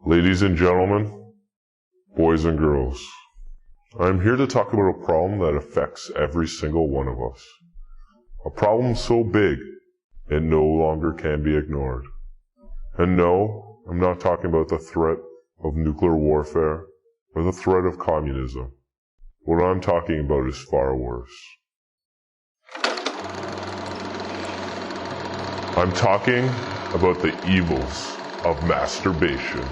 Ladies and gentlemen, boys and girls, I'm here to talk about a problem that affects every single one of us. A problem so big, it no longer can be ignored. And no, I'm not talking about the threat of nuclear warfare or the threat of communism. What I'm talking about is far worse. I'm talking about the evils of masturbation.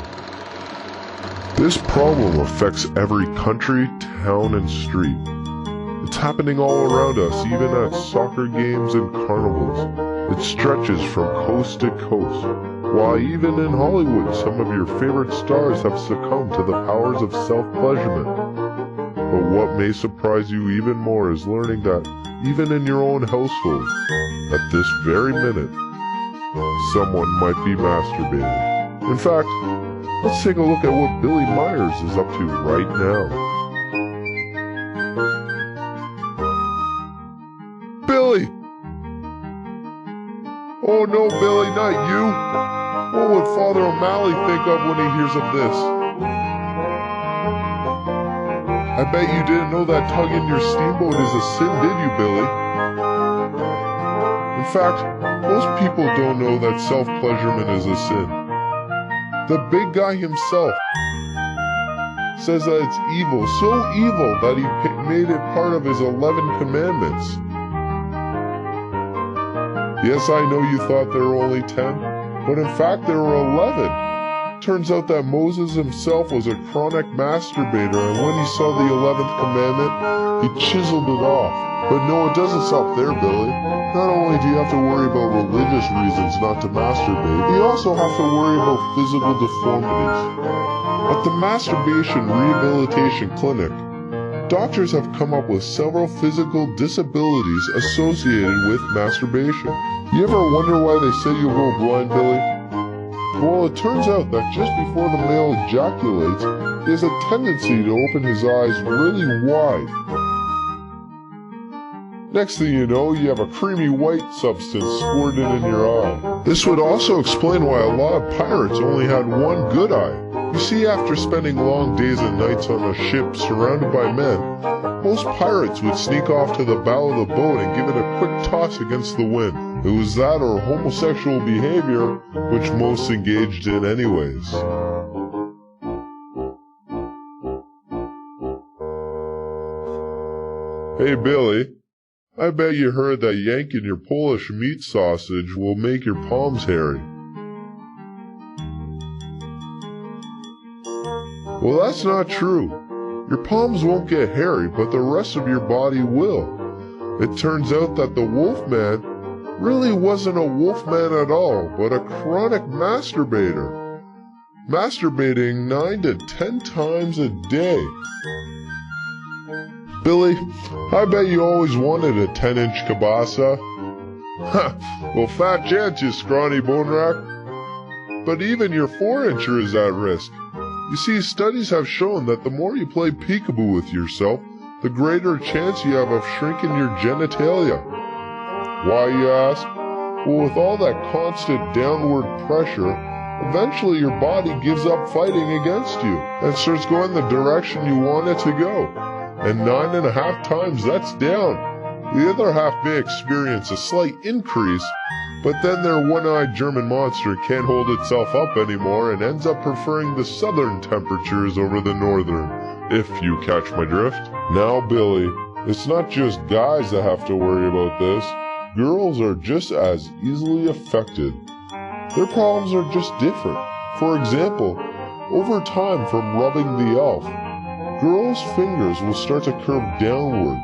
This problem affects every country, town, and street. It's happening all around us, even at soccer games and carnivals. It stretches from coast to coast. While even in Hollywood, some of your favorite stars have succumbed to the powers of self-pleasurement. But what may surprise you even more is learning that even in your own household, at this very minute, someone might be masturbating. In fact, let's take a look at what Billy Myers is up to right now. Billy! Oh no, Billy, not you! What would Father O'Malley think of when he hears of this? I bet you didn't know that tugging your steamboat is a sin, did you, Billy? In fact, most people don't know that self-pleasurement is a sin. The big guy himself says that it's evil, so evil that he made it part of his 11 commandments. Yes, I know you thought there were only 10, but in fact there were 11. Turns out that Moses himself was a chronic masturbator, and when he saw the 11th commandment, he chiseled it off. But no, it doesn't stop there, Billy. Not only do you have to worry about religious reasons not to masturbate, you also have to worry about physical deformities. At the Masturbation Rehabilitation Clinic, doctors have come up with several physical disabilities associated with masturbation. You ever wonder why they say you'll go blind, Billy? Well, it turns out that just before the male ejaculates, he has a tendency to open his eyes really wide. Next thing you know, you have a creamy white substance squirted in your eye. This would also explain why a lot of pirates only had one good eye. You see, after spending long days and nights on a ship surrounded by men, most pirates would sneak off to the bow of the boat and give it a quick toss against the wind. It was that or homosexual behavior, which most engaged in anyways. Hey Billy, I bet you heard that yanking your Polish meat sausage will make your palms hairy. Well, that's not true. Your palms won't get hairy, but the rest of your body will. It turns out that the Wolfman really wasn't a wolfman at all, but a chronic masturbator. Masturbating 9 to 10 times a day. Billy, I bet you always wanted a 10-inch kielbasa. Ha! Well, fat chance, you scrawny bone rack. But even your 4-incher is at risk. You see, studies have shown that the more you play peekaboo with yourself, the greater chance you have of shrinking your genitalia. Why, you ask? Well, with all that constant downward pressure, eventually your body gives up fighting against you and starts going the direction you want it to go. And 9.5 times, that's down. The other half may experience a slight increase, but then their one-eyed German monster can't hold itself up anymore and ends up preferring the southern temperatures over the northern, if you catch my drift. Now, Billy, it's not just guys that have to worry about this. Girls are just as easily affected. Their problems are just different. For example, over time from rubbing the elf, girls' fingers will start to curve downwards.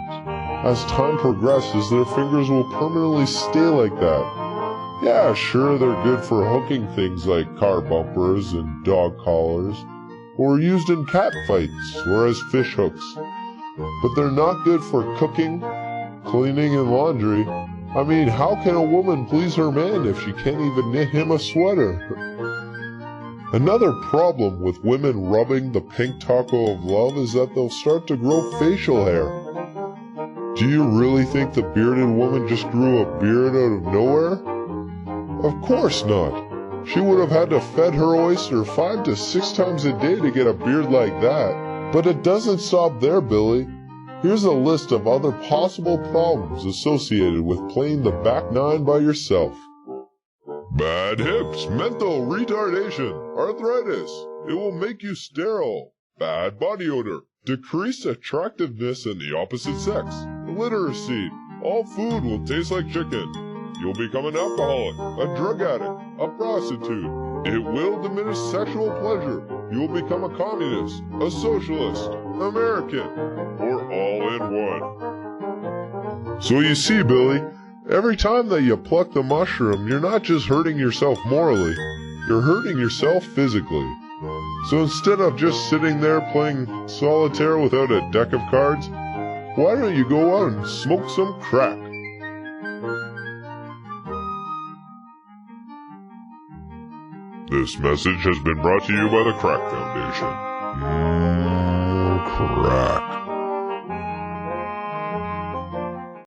As time progresses, their fingers will permanently stay like that. Yeah, sure, they're good for hooking things like car bumpers and dog collars, or used in cat fights or as fish hooks. But they're not good for cooking, cleaning, and laundry. I mean, how can a woman please her man if she can't even knit him a sweater? Another problem with women rubbing the pink taco of love is that they'll start to grow facial hair. Do you really think the bearded woman just grew a beard out of nowhere? Of course not. She would have had to fed her oyster 5 to 6 times a day to get a beard like that. But it doesn't stop there, Billy. Here's a list of other possible problems associated with playing the back nine by yourself. Bad hips, mental retardation, arthritis. It will make you sterile. Bad body odor, decreased attractiveness in the opposite sex. Illiteracy, all food will taste like chicken. You'll become an alcoholic, a drug addict, a prostitute. It will diminish sexual pleasure. You'll become a communist, a socialist, American, or all in one. So you see, Billy, every time that you pluck the mushroom, you're not just hurting yourself morally, you're hurting yourself physically. So instead of just sitting there playing solitaire without a deck of cards, why don't you go out and smoke some crack? This message has been brought to you by the Crack Foundation. Crack.